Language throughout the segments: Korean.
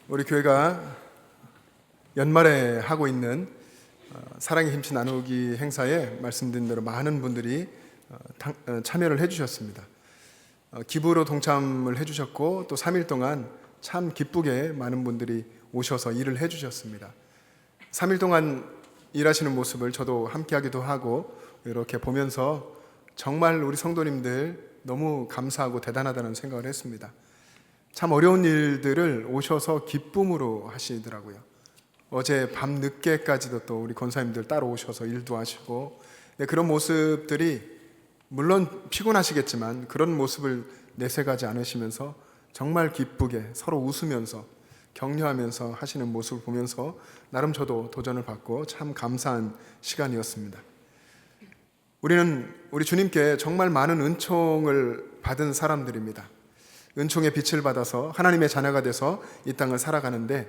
우리 교회가 연말에 하고 있는 사랑의 힘치 나누기 행사에 말씀드린 대로 많은 분들이 참여를 해주셨습니다. 기부로 동참을 해주셨고 또 3일 동안 참 기쁘게 많은 분들이 오셔서 일을 해주셨습니다. 3일 동안 일하시는 모습을 저도 함께하기도 하고 이렇게 보면서 정말 우리 성도님들 너무 감사하고 대단하다는 생각을 했습니다. 참 어려운 일들을 오셔서 기쁨으로 하시더라고요. 어제 밤 늦게까지도 또 우리 권사님들 따로 오셔서 일도 하시고, 그런 모습들이 물론 피곤하시겠지만 그런 모습을 내색하지 않으시면서 정말 기쁘게 서로 웃으면서 격려하면서 하시는 모습을 보면서 나름 저도 도전을 받고 참 감사한 시간이었습니다. 우리는 우리 주님께 정말 많은 은총을 받은 사람들입니다. 은총의 빛을 받아서 하나님의 자녀가 돼서 이 땅을 살아가는데,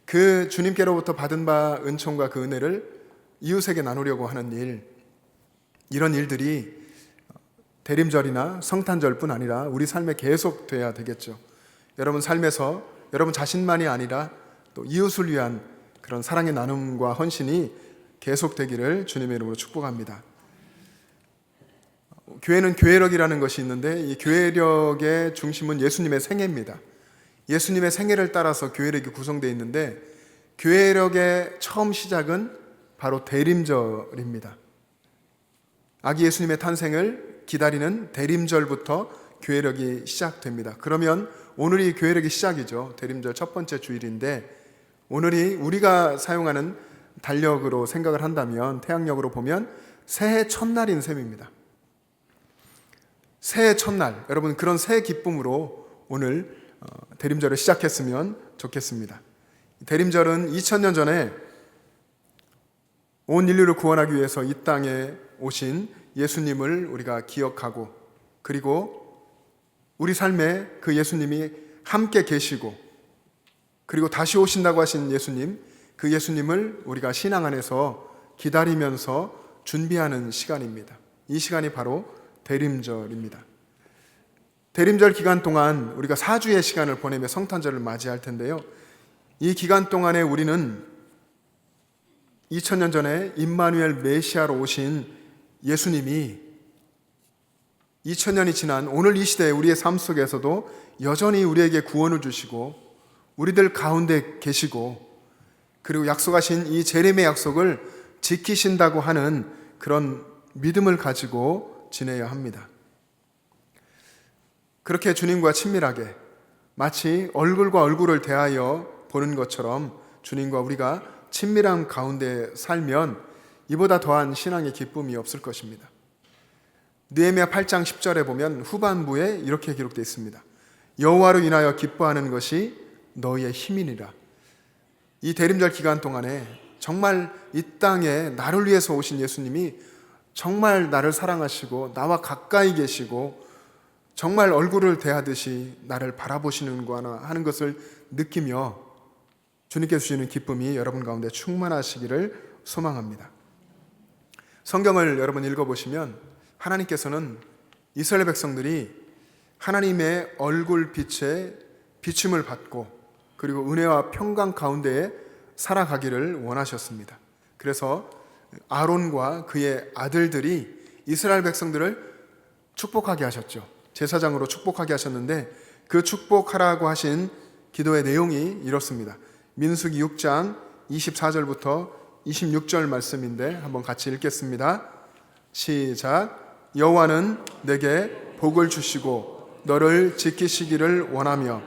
그 주님께로부터 받은 바 은총과 그 은혜를 이웃에게 나누려고 하는 일, 이런 일들이 대림절이나 성탄절뿐 아니라 우리 삶에 계속 돼야 되겠죠. 여러분 삶에서 여러분 자신만이 아니라 또 이웃을 위한 그런 사랑의 나눔과 헌신이 계속되기를 주님의 이름으로 축복합니다. 교회는 교회력이라는 것이 있는데, 이 교회력의 중심은 예수님의 생애입니다. 예수님의 생애를 따라서 교회력이 구성되어 있는데, 교회력의 처음 시작은 바로 대림절입니다. 아기 예수님의 탄생을 기다리는 대림절부터 교회력이 시작됩니다. 그러면 오늘이 교회력의 시작이죠. 대림절 첫 번째 주일인데, 오늘이 우리가 사용하는 달력으로 생각을 한다면, 태양력으로 보면 새해 첫날인 셈입니다. 새해 첫날, 여러분 그런 새해 기쁨으로 오늘 대림절을 시작했으면 좋겠습니다. 대림절은 2000년 전에 온 인류를 구원하기 위해서 이 땅에 오신 예수님을 우리가 기억하고, 그리고 우리 삶에 그 예수님이 함께 계시고, 그리고 다시 오신다고 하신 예수님, 그 예수님을 우리가 신앙 안에서 기다리면서 준비하는 시간입니다. 이 시간이 바로 대림절입니다. 대림절 기간 동안 우리가 4주의 시간을 보내며 성탄절을 맞이할 텐데요, 이 기간 동안에 우리는 2000년 전에 임마누엘 메시아로 오신 예수님이 2000년이 지난 오늘 이 시대에 우리의 삶 속에서도 여전히 우리에게 구원을 주시고 우리들 가운데 계시고, 그리고 약속하신 이 재림의 약속을 지키신다고 하는 그런 믿음을 가지고 지내야 합니다. 그렇게 주님과 친밀하게 마치 얼굴과 얼굴을 대하여 보는 것처럼 주님과 우리가 친밀한 가운데 살면 이보다 더한 신앙의 기쁨이 없을 것입니다. 느헤미야 8장 10절에 보면 후반부에 이렇게 기록되어 있습니다. 여호와로 인하여 기뻐하는 것이 너희의 힘이니라. 이 대림절 기간 동안에 정말 이 땅에 나를 위해서 오신 예수님이 정말 나를 사랑하시고 나와 가까이 계시고 정말 얼굴을 대하듯이 나를 바라보시는구나 하는 것을 느끼며 주님께서 주시는 기쁨이 여러분 가운데 충만하시기를 소망합니다. 성경을 여러분 읽어보시면 하나님께서는 이스라엘 백성들이 하나님의 얼굴 빛에 비춤을 받고 그리고 은혜와 평강 가운데에 살아가기를 원하셨습니다. 그래서 아론과 그의 아들들이 이스라엘 백성들을 축복하게 하셨죠. 제사장으로 축복하게 하셨는데, 그 축복하라고 하신 기도의 내용이 이렇습니다. 민수기 6장 24절부터 26절 말씀인데 한번 같이 읽겠습니다. 시작. 여호와는 내게 복을 주시고 너를 지키시기를 원하며,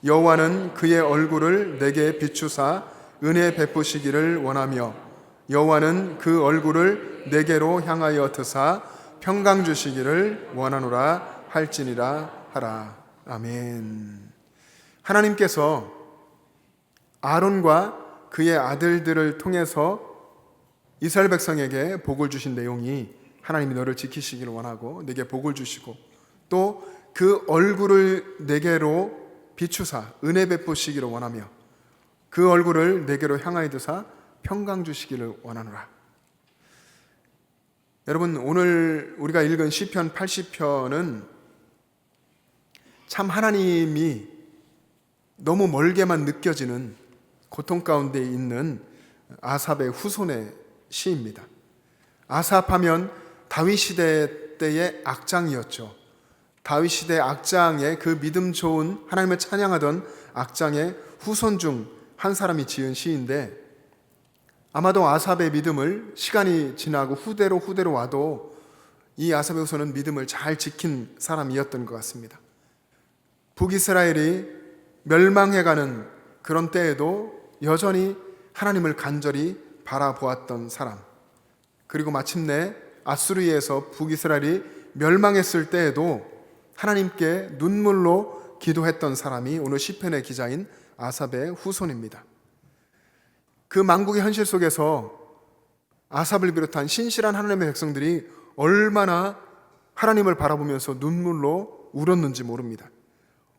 여호와는 그의 얼굴을 내게 비추사 은혜 베푸시기를 원하며, 여호와는 그 얼굴을 내게로 향하여 드사 평강 주시기를 원하노라 할지니라 하라. 아멘. 하나님께서 아론과 그의 아들들을 통해서 이스라엘 백성에게 복을 주신 내용이, 하나님이 너를 지키시기를 원하고 내게 복을 주시고 또 그 얼굴을 내게로 비추사 은혜 베푸시기를 원하며, 그 얼굴을 내게로 향하여 드사 평강 주시기를 원하노라. 여러분, 오늘 우리가 읽은 시편 80편은 참 하나님이 너무 멀게만 느껴지는 고통 가운데 있는 아삽의 후손의 시입니다. 아삽하면 다윗 시대 때의 악장이었죠. 다윗 시대 악장의 그 믿음 좋은 하나님을 찬양하던 악장의 후손 중 한 사람이 지은 시인데, 아마도 아삽의 믿음을 시간이 지나고 후대로 와도 이 아삽의 후손은 믿음을 잘 지킨 사람이었던 것 같습니다. 북이스라엘이 멸망해가는 그런 때에도 여전히 하나님을 간절히 바라보았던 사람, 그리고 마침내 아수르에서 북이스라엘이 멸망했을 때에도 하나님께 눈물로 기도했던 사람이 오늘 시편의 기자인 아삽의 후손입니다. 그 만국의 현실 속에서 아삽을 비롯한 신실한 하나님의 백성들이 얼마나 하나님을 바라보면서 눈물로 울었는지 모릅니다.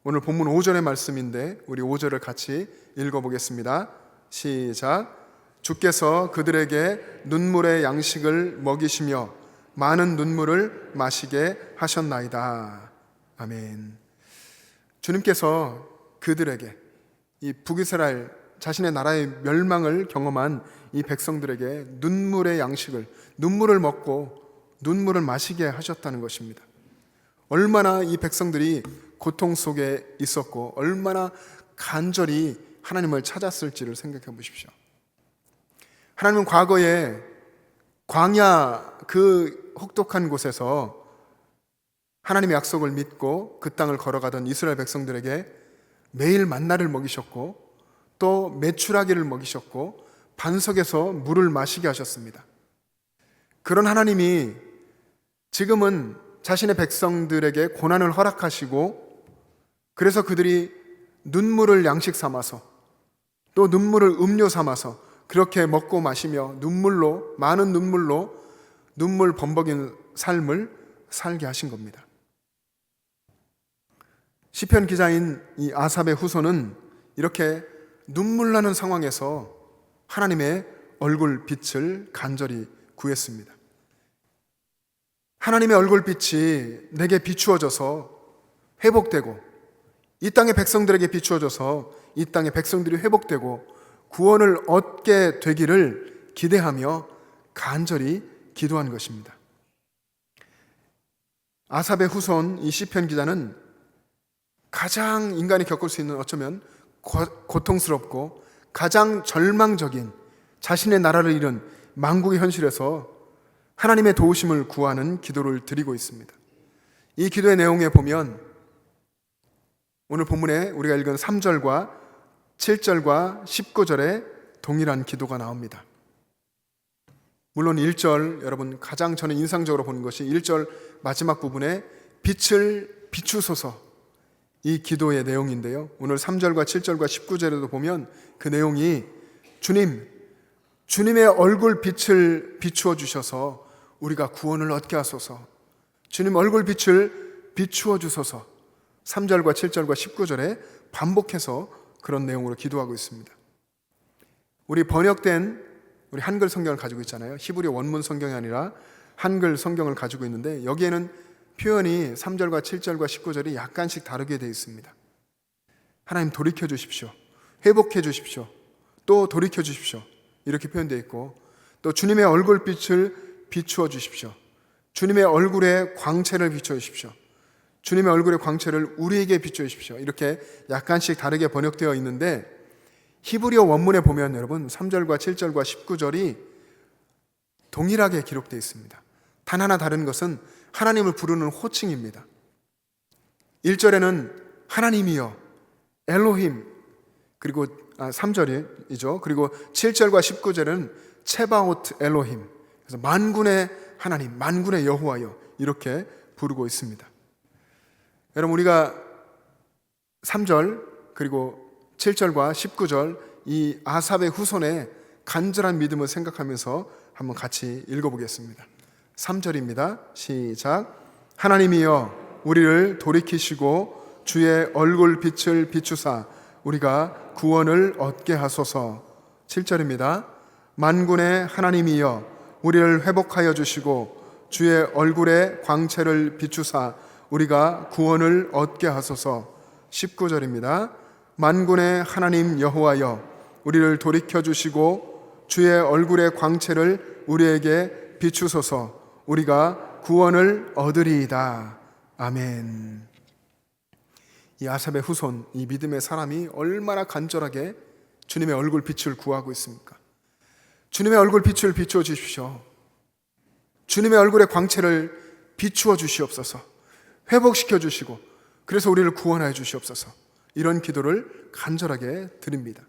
오늘 본문 5절의 말씀인데 우리 5절을 같이 읽어보겠습니다. 시작. 주께서 그들에게 눈물의 양식을 먹이시며 많은 눈물을 마시게 하셨나이다. 아멘. 주님께서 그들에게, 이 북이스라엘 자신의 나라의 멸망을 경험한 이 백성들에게 눈물의 양식을, 눈물을 먹고 눈물을 마시게 하셨다는 것입니다. 얼마나 이 백성들이 고통 속에 있었고 얼마나 간절히 하나님을 찾았을지를 생각해 보십시오. 하나님은 과거에 광야 그 혹독한 곳에서 하나님의 약속을 믿고 그 땅을 걸어가던 이스라엘 백성들에게 매일 만나를 먹이셨고 또 메추라기를 먹이셨고 반석에서 물을 마시게 하셨습니다. 그런 하나님이 지금은 자신의 백성들에게 고난을 허락하시고, 그래서 그들이 눈물을 양식 삼아서 또 눈물을 음료 삼아서 그렇게 먹고 마시며 눈물로, 많은 눈물로 눈물 범벅인 삶을 살게 하신 겁니다. 시편 기자인 이 아삽의 후손은 이렇게 눈물 나는 상황에서 하나님의 얼굴 빛을 간절히 구했습니다. 하나님의 얼굴 빛이 내게 비추어져서 회복되고, 이 땅의 백성들에게 비추어져서 이 땅의 백성들이 회복되고 구원을 얻게 되기를 기대하며 간절히 기도한 것입니다. 아삽의 후손 이 시편 기자는 가장 인간이 겪을 수 있는, 어쩌면 고통스럽고 가장 절망적인 자신의 나라를 잃은 만국의 현실에서 하나님의 도우심을 구하는 기도를 드리고 있습니다. 이 기도의 내용에 보면 오늘 본문에 우리가 읽은 3절과 7절과 19절에 동일한 기도가 나옵니다. 물론 1절, 여러분 가장 저는 인상적으로 보는 것이 1절 마지막 부분에 빛을 비추소서, 이 기도의 내용인데요. 오늘 3절과 7절과 19절에도 보면 그 내용이 주님의 얼굴 빛을 비추어 주셔서 우리가 구원을 얻게 하소서, 주님 얼굴 빛을 비추어 주소서, 3절과 7절과 19절에 반복해서 그런 내용으로 기도하고 있습니다. 우리 번역된 우리 한글 성경을 가지고 있잖아요. 히브리 원문 성경이 아니라 한글 성경을 가지고 있는데 여기에는 표현이 3절과 7절과 19절이 약간씩 다르게 되어 있습니다. 하나님 돌이켜 주십시오, 회복해 주십시오, 또 돌이켜 주십시오, 이렇게 표현되어 있고, 또 주님의 얼굴빛을 비추어 주십시오, 주님의 얼굴의 광채를 비추어 주십시오, 주님의 얼굴의 광채를 우리에게 비추어 주십시오, 이렇게 약간씩 다르게 번역되어 있는데, 히브리어 원문에 보면 여러분 3절과 7절과 19절이 동일하게 기록되어 있습니다. 단 하나 다른 것은 하나님을 부르는 호칭입니다. 1절에는 하나님이여, 엘로힘, 그리고 3절이죠. 그리고 7절과 19절은 체바오트 엘로힘, 그래서 만군의 하나님, 만군의 여호와여, 이렇게 부르고 있습니다. 여러분, 우리가 3절 그리고 7절과 19절 이 아삽의 후손의 간절한 믿음을 생각하면서 한번 같이 읽어보겠습니다. 3절입니다. 시작. 하나님이여 우리를 돌이키시고 주의 얼굴 빛을 비추사 우리가 구원을 얻게 하소서. 7절입니다. 만군의 하나님이여 우리를 회복하여 주시고 주의 얼굴의 광채를 비추사 우리가 구원을 얻게 하소서. 19절입니다. 만군의 하나님 여호와여, 우리를 돌이켜 주시고 주의 얼굴의 광채를 우리에게 비추소서. 우리가 구원을 얻으리이다. 아멘. 이 아삽의 후손, 이 믿음의 사람이 얼마나 간절하게 주님의 얼굴 빛을 구하고 있습니까? 주님의 얼굴 빛을 비추어 주십시오. 주님의 얼굴의 광채를 비추어 주시옵소서. 회복시켜 주시고 그래서 우리를 구원하여 주시옵소서. 이런 기도를 간절하게 드립니다.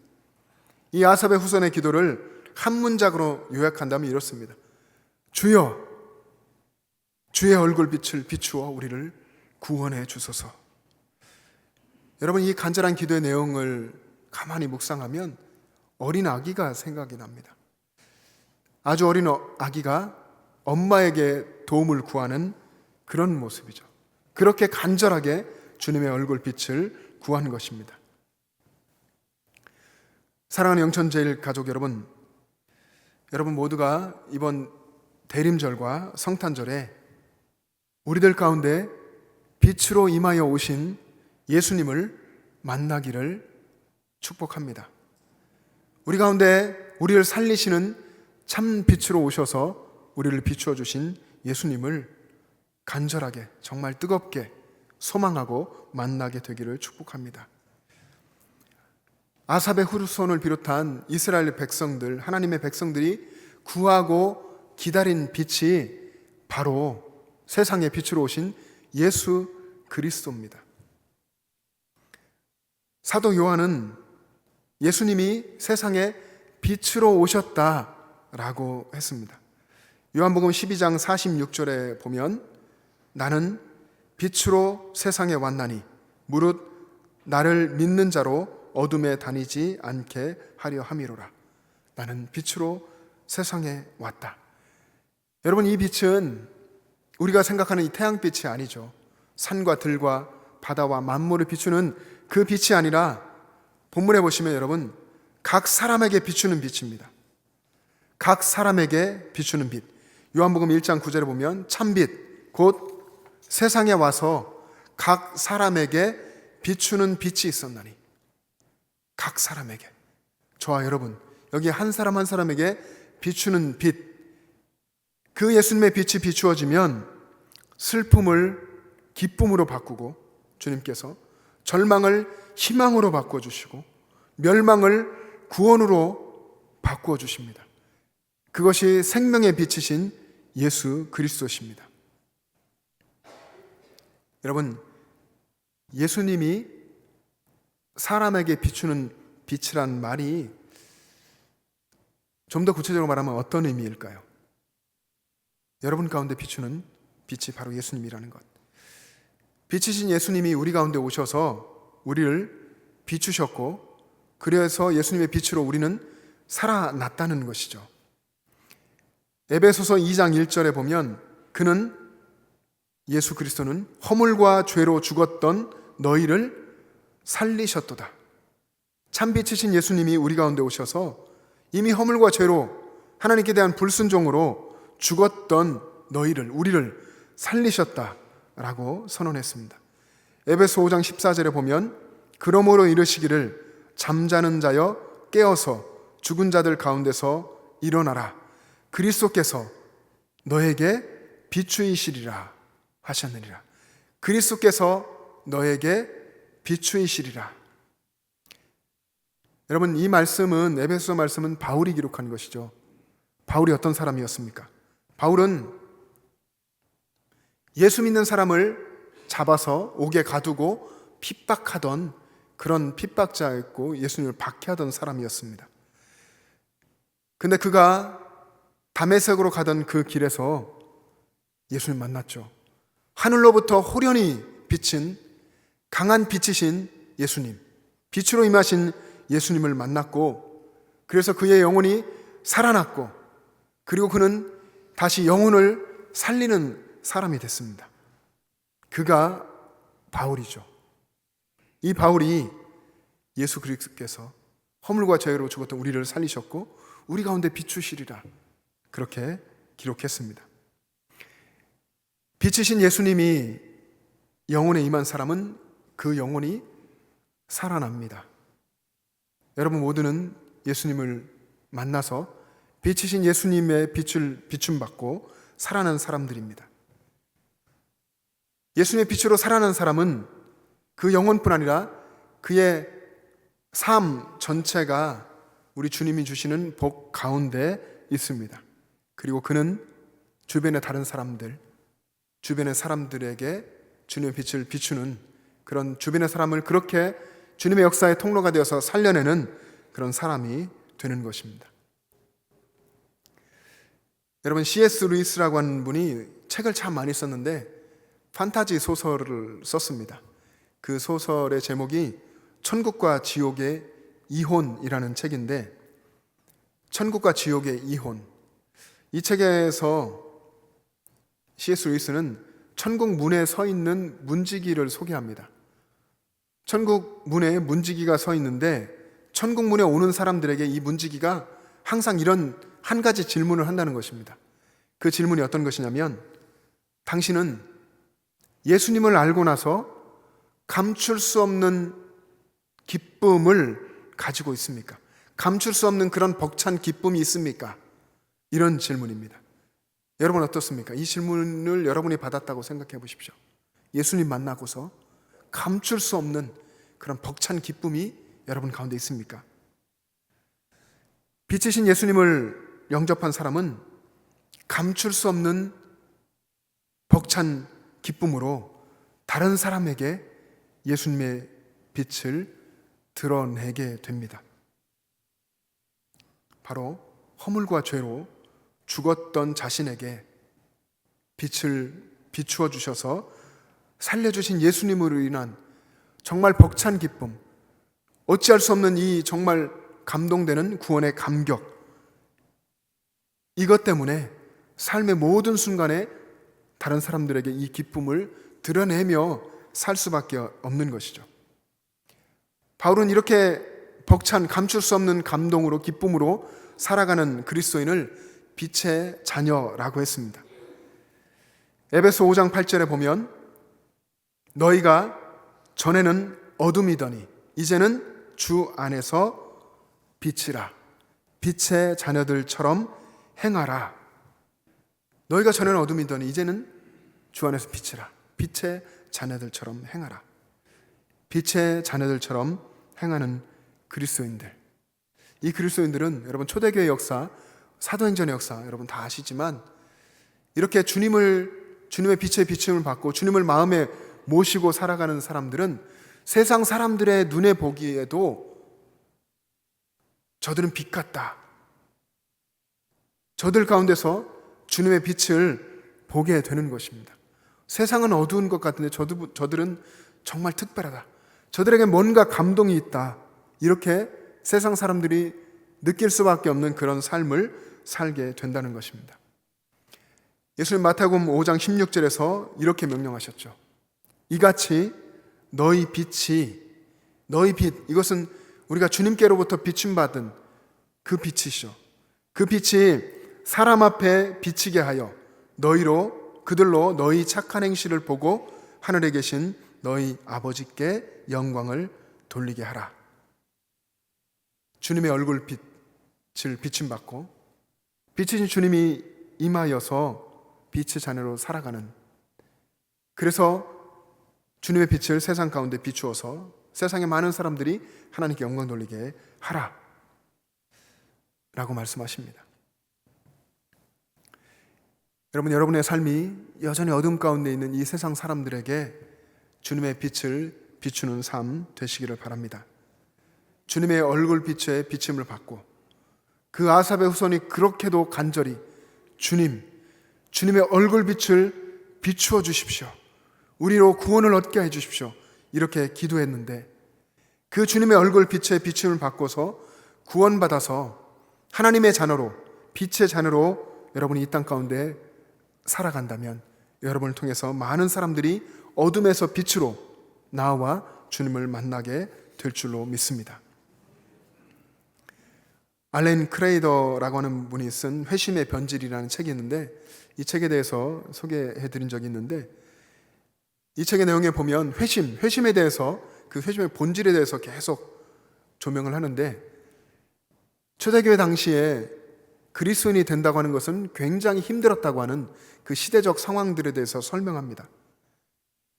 이 아삽의 후손의 기도를 한 문장으로 요약한다면 이렇습니다. 주여, 주의 얼굴 빛을 비추어 우리를 구원해 주소서. 여러분, 이 간절한 기도의 내용을 가만히 묵상하면 어린 아기가 생각이 납니다. 아주 어린 아기가 엄마에게 도움을 구하는 그런 모습이죠. 그렇게 간절하게 주님의 얼굴 빛을 구한 것입니다. 사랑하는 영천제일 가족 여러분, 여러분 모두가 이번 대림절과 성탄절에 우리들 가운데 빛으로 임하여 오신 예수님을 만나기를 축복합니다. 우리 가운데 우리를 살리시는 참 빛으로 오셔서 우리를 비추어 주신 예수님을 간절하게, 정말 뜨겁게 소망하고 만나게 되기를 축복합니다. 아삽의 후손을 비롯한 이스라엘 백성들, 하나님의 백성들이 구하고 기다린 빛이 바로 세상의 빛으로 오신 예수 그리스도입니다. 사도 요한은 예수님이 세상에 빛으로 오셨다라고 했습니다. 요한복음 12장 46절에 보면 나는 빛으로 세상에 왔나니 무릇 나를 믿는 자로 어둠에 다니지 않게 하려 함이로라. 나는 빛으로 세상에 왔다. 여러분, 이 빛은 우리가 생각하는 이 태양빛이 아니죠. 산과 들과 바다와 만물을 비추는 그 빛이 아니라 본문에 보시면 여러분, 각 사람에게 비추는 빛입니다. 각 사람에게 비추는 빛. 요한복음 1장 9절에 보면 참빛 곧 세상에 와서 각 사람에게 비추는 빛이 있었나니. 각 사람에게, 저와 여러분, 여기 한 사람 한 사람에게 비추는 빛, 그 예수님의 빛이 비추어지면 슬픔을 기쁨으로 바꾸고 주님께서 절망을 희망으로 바꿔주시고 멸망을 구원으로 바꾸어 주십니다. 그것이 생명의 빛이신 예수 그리스도십니다. 여러분, 예수님이 사람에게 비추는 빛이란 말이 좀 더 구체적으로 말하면 어떤 의미일까요? 여러분 가운데 비추는 빛이 바로 예수님이라는 것. 빛이신 예수님이 우리 가운데 오셔서 우리를 비추셨고 그래서 예수님의 빛으로 우리는 살아났다는 것이죠. 에베소서 2장 1절에 보면 그는, 예수 그리스도는 허물과 죄로 죽었던 너희를 살리셨도다. 참빛이신 예수님이 우리 가운데 오셔서 이미 허물과 죄로 하나님께 대한 불순종으로 죽었던 너희를, 우리를 살리셨다라고 선언했습니다. 에베소 5장 14절에 보면 그러므로 이르시기를 잠자는 자여 깨어서 죽은 자들 가운데서 일어나라. 그리스도께서 너에게 비추이시리라 하셨느니라. 그리스도께서 너에게 비추이시리라. 여러분, 이 말씀은, 에베소 말씀은 바울이 기록한 것이죠. 바울이 어떤 사람이었습니까? 바울은 예수 믿는 사람을 잡아서 옥에 가두고 핍박하던 그런 핍박자였고 예수님을 박해하던 사람이었습니다. 근데 그가 다메섹으로 가던 그 길에서 예수님 만났죠. 하늘로부터 호련히 비친 강한 빛이신 예수님, 빛으로 임하신 예수님을 만났고 그래서 그의 영혼이 살아났고 그리고 그는 다시 영혼을 살리는 사람이 됐습니다. 그가 바울이죠. 이 바울이 예수 그리스도께서 허물과 죄로 죽었던 우리를 살리셨고 우리 가운데 비추시리라 그렇게 기록했습니다. 빛이신 예수님이 영혼에 임한 사람은 그 영혼이 살아납니다. 여러분 모두는 예수님을 만나서 빛이신 예수님의 빛을 비춤받고 살아난 사람들입니다. 예수님의 빛으로 살아난 사람은 그 영혼뿐 아니라 그의 삶 전체가 우리 주님이 주시는 복 가운데 있습니다. 그리고 그는 주변의 다른 사람들, 주변의 사람들에게 주님의 빛을 비추는 그런 주변의 사람을 그렇게 주님의 역사의 통로가 되어서 살려내는 그런 사람이 되는 것입니다. 여러분, C.S. 루이스라고 하는 분이 책을 참 많이 썼는데 판타지 소설을 썼습니다. 그 소설의 제목이 천국과 지옥의 이혼이라는 책인데, 천국과 지옥의 이혼, 이 책에서 C.S. 루이스는 천국 문에 서 있는 문지기를 소개합니다. 천국 문에 문지기가 서 있는데 천국 문에 오는 사람들에게 이 문지기가 항상 이런 한 가지 질문을 한다는 것입니다. 그 질문이 어떤 것이냐면, 당신은 예수님을 알고 나서 감출 수 없는 기쁨을 가지고 있습니까? 감출 수 없는 그런 벅찬 기쁨이 있습니까? 이런 질문입니다. 여러분 어떻습니까? 이 질문을 여러분이 받았다고 생각해 보십시오. 예수님 만나고서 감출 수 없는 그런 벅찬 기쁨이 여러분 가운데 있습니까? 빛이신 예수님을 영접한 사람은 감출 수 없는 벅찬 기쁨으로 다른 사람에게 예수님의 빛을 드러내게 됩니다. 바로 허물과 죄로 죽었던 자신에게 빛을 비추어 주셔서 살려주신 예수님으로 인한 정말 벅찬 기쁨, 어찌할 수 없는 이 정말 감동되는 구원의 감격, 이것 때문에 삶의 모든 순간에 다른 사람들에게 이 기쁨을 드러내며 살 수밖에 없는 것이죠. 바울은 이렇게 벅찬 감출 수 없는 감동으로, 기쁨으로 살아가는 그리스도인을 빛의 자녀라고 했습니다. 에베소 5장 8절에 보면, 너희가 전에는 어둠이더니 이제는 주 안에서 빛이라, 빛의 자녀들처럼 행하라. 너희가 전에는 어둠이더니 이제는 주 안에서 빛이라, 빛의 자녀들처럼 행하라. 빛의 자녀들처럼 행하는 그리스도인들, 이 그리스도인들은 여러분 초대교회 역사, 사도행전의 역사 여러분 다 아시지만, 이렇게 주님의 빛의 비춤을 받고 주님을 마음에 모시고 살아가는 사람들은 세상 사람들의 눈에 보기에도 저들은 빛 같다, 저들 가운데서 주님의 빛을 보게 되는 것입니다. 세상은 어두운 것 같은데 저들은 정말 특별하다, 저들에게 뭔가 감동이 있다, 이렇게 세상 사람들이 느낄 수밖에 없는 그런 삶을 살게 된다는 것입니다. 예수님 마태복음 5장 16절에서 이렇게 명령하셨죠. 이같이 너희 빛, 이것은 우리가 주님께로부터 비춤받은 그 빛이시오. 그 빛이 사람 앞에 비치게 하여 그들로 너희 착한 행실을 보고 하늘에 계신 너희 아버지께 영광을 돌리게 하라. 주님의 얼굴 빛을 비춤받고 빛이신 주님이 임하여서 빛의 자녀로 살아가는, 그래서 주님의 빛을 세상 가운데 비추어서 세상의 많은 사람들이 하나님께 영광 돌리게 하라 라고 말씀하십니다. 여러분, 여러분의 삶이 여전히 어둠 가운데 있는 이 세상 사람들에게 주님의 빛을 비추는 삶 되시기를 바랍니다. 주님의 얼굴 빛에 비침을 받고 그 아삽의 후손이 그렇게도 간절히 주님의 얼굴 빛을 비추어 주십시오, 우리로 구원을 얻게 해 주십시오, 이렇게 기도했는데, 그 주님의 얼굴 빛에 비침을 받고서 구원받아서 하나님의 자녀로, 빛의 자녀로 여러분이 이 땅 가운데 살아간다면 여러분을 통해서 많은 사람들이 어둠에서 빛으로 나와 주님을 만나게 될 줄로 믿습니다. 알렌 크레이더라고 하는 분이 쓴 회심의 변질이라는 책이 있는데, 이 책에 대해서 소개해 드린 적이 있는데, 이 책의 내용에 보면 회심에 대해서, 그 회심의 본질에 대해서 계속 조명을 하는데, 초대교회 당시에 그리스도인이 된다고 하는 것은 굉장히 힘들었다고 하는 그 시대적 상황들에 대해서 설명합니다.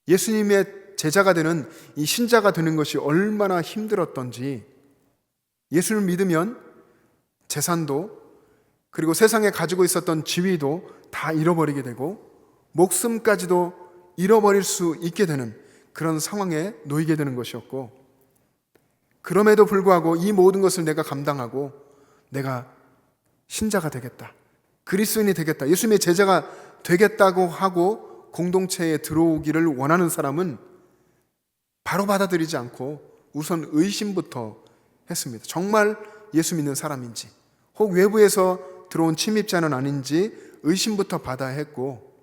예수님의 제자가 되는 이 신자가 되는 것이 얼마나 힘들었던지, 예수를 믿으면 재산도 그리고 세상에 가지고 있었던 지위도 다 잃어버리게 되고 목숨까지도 잃어버릴 수 있게 되는 그런 상황에 놓이게 되는 것이었고, 그럼에도 불구하고 이 모든 것을 내가 감당하고 내가 신자가 되겠다, 그리스도인이 되겠다, 예수님의 제자가 되겠다고 하고 공동체에 들어오기를 원하는 사람은 바로 받아들이지 않고 우선 의심부터 했습니다. 정말 예수 믿는 사람인지, 혹 외부에서 들어온 침입자는 아닌지 의심부터 받아야 했고,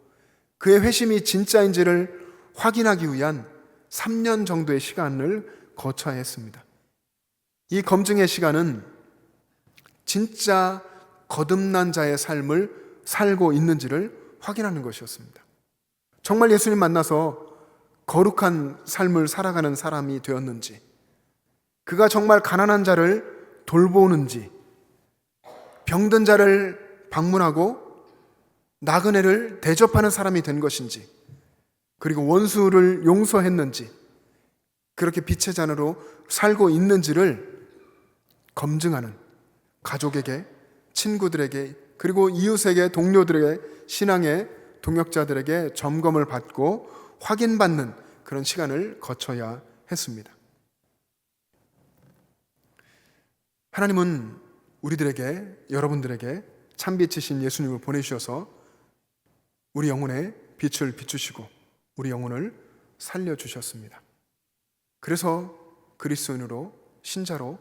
그의 회심이 진짜인지를 확인하기 위한 3년 정도의 시간을 거쳐야 했습니다. 이 검증의 시간은 진짜 거듭난 자의 삶을 살고 있는지를 확인하는 것이었습니다. 정말 예수님 만나서 거룩한 삶을 살아가는 사람이 되었는지, 그가 정말 가난한 자를 돌보는지, 병든 자를 방문하고 나그네를 대접하는 사람이 된 것인지, 그리고 원수를 용서했는지, 그렇게 빛의 잔으로 살고 있는지를 검증하는, 가족에게, 친구들에게, 그리고 이웃에게, 동료들에게, 신앙의 동역자들에게 점검을 받고 확인받는 그런 시간을 거쳐야 했습니다. 하나님은 우리들에게, 여러분들에게 참빛이신 예수님을 보내주셔서 우리 영혼에 빛을 비추시고 우리 영혼을 살려주셨습니다. 그래서 그리스도인으로, 신자로,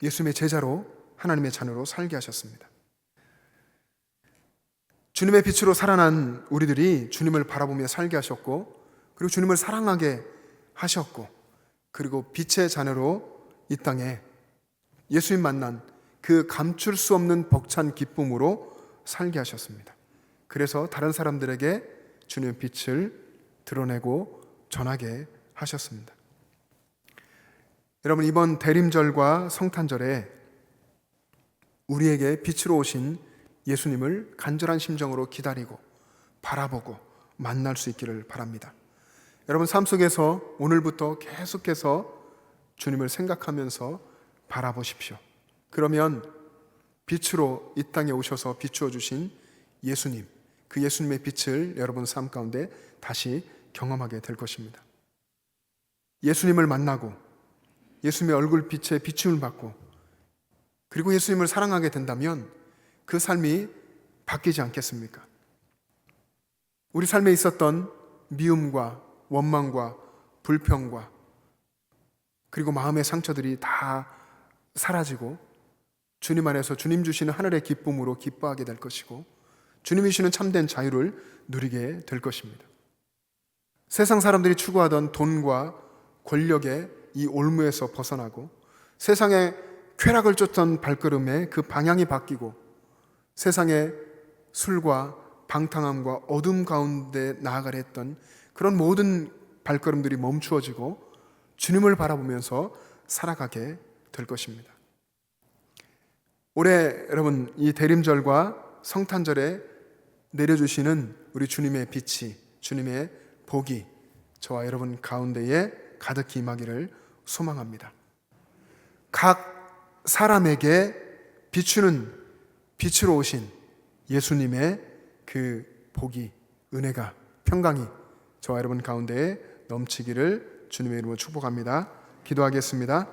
예수님의 제자로, 하나님의 자녀로 살게 하셨습니다. 주님의 빛으로 살아난 우리들이 주님을 바라보며 살게 하셨고, 그리고 주님을 사랑하게 하셨고, 그리고 빛의 자녀로 이 땅에 예수님 만난 그 감출 수 없는 벅찬 기쁨으로 살게 하셨습니다. 그래서 다른 사람들에게 주님의 빛을 드러내고 전하게 하셨습니다. 여러분, 이번 대림절과 성탄절에 우리에게 빛으로 오신 예수님을 간절한 심정으로 기다리고 바라보고 만날 수 있기를 바랍니다. 여러분, 삶 속에서 오늘부터 계속해서 주님을 생각하면서 바라보십시오. 그러면 빛으로 이 땅에 오셔서 비추어 주신 예수님, 그 예수님의 빛을 여러분 삶 가운데 다시 경험하게 될 것입니다. 예수님을 만나고 예수님의 얼굴빛에 비춤을 받고 그리고 예수님을 사랑하게 된다면 그 삶이 바뀌지 않겠습니까? 우리 삶에 있었던 미움과 원망과 불평과 그리고 마음의 상처들이 다 사라지고 주님 안에서 주님 주시는 하늘의 기쁨으로 기뻐하게 될 것이고 주님이 주시는 참된 자유를 누리게 될 것입니다. 세상 사람들이 추구하던 돈과 권력의 이 올무에서 벗어나고 세상의 쾌락을 쫓던 발걸음에 그 방향이 바뀌고 세상의 술과 방탕함과 어둠 가운데 나아가려 했던 그런 모든 발걸음들이 멈추어지고 주님을 바라보면서 살아가게 될 것입니다. 올해 여러분 이 대림절과 성탄절에 내려주시는 우리 주님의 빛이, 주님의 복이 저와 여러분 가운데에 가득히 임하기를 소망합니다. 각 사람에게 비추는 빛으로 오신 예수님의 그 복이, 은혜가, 평강이 저와 여러분 가운데에 넘치기를 주님의 이름으로 축복합니다. 기도하겠습니다.